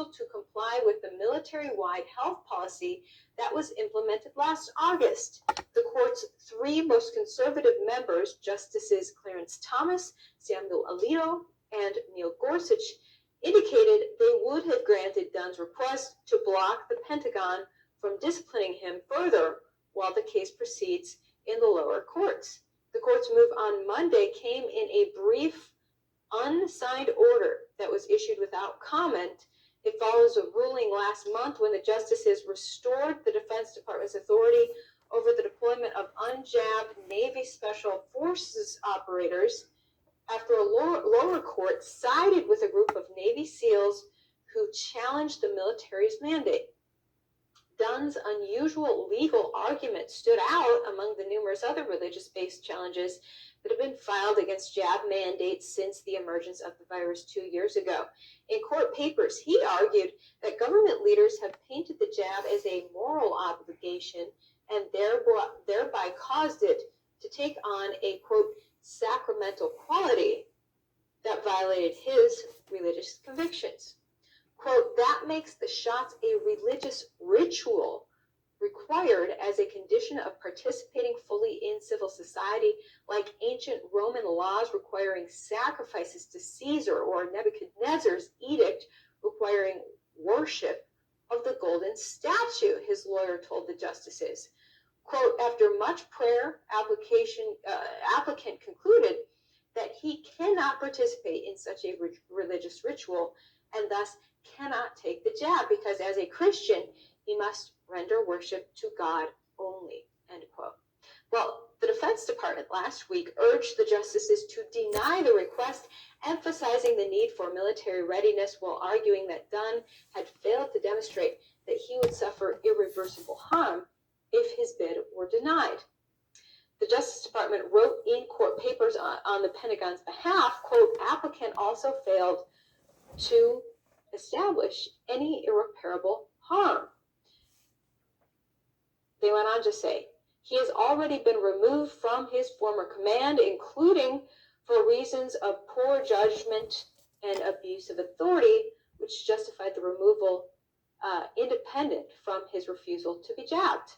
refusal to comply with the military-wide health policy that was implemented last August. The court's three most conservative members, Justices Clarence Thomas, Samuel Alito, and Neil Gorsuch, indicated they would have granted Dunn's request to block the Pentagon from disciplining him further while the case proceeds in the lower courts. The court's move on Monday came in a brief, unsigned order that was issued without comment. It follows a ruling last month when the justices restored the Defense Department's authority over the deployment of unjabbed Navy Special Forces operators after a lower court sided with a group of Navy SEALs who challenged the military's mandate. Dunn's unusual legal argument stood out among the numerous other religious-based challenges that have been filed against jab mandates since the emergence of the virus 2 years ago. In court papers, he argued that government leaders have painted the jab as a moral obligation and thereby caused it to take on a, quote, sacramental quality that violated his religious convictions. Quote, that makes the shots a religious ritual required as a condition of participating fully in civil society, like ancient Roman laws requiring sacrifices to Caesar or Nebuchadnezzar's edict requiring worship of the golden statue, his lawyer told the justices. Quote, after much prayer, applicant concluded that he cannot participate in such a religious ritual and thus cannot take the jab because as a Christian, he must render worship to God only, end quote. Well, the Defense Department last week urged the justices to deny the request, emphasizing the need for military readiness while arguing that Dunn had failed to demonstrate that he would suffer irreversible harm if his bid were denied. The Justice Department wrote in court papers on the Pentagon's behalf, quote, applicant also failed to establish any irreparable harm. They went on to say, he has already been removed from his former command, including for reasons of poor judgment and abuse of authority, which justified the removal independent from his refusal to be jabbed.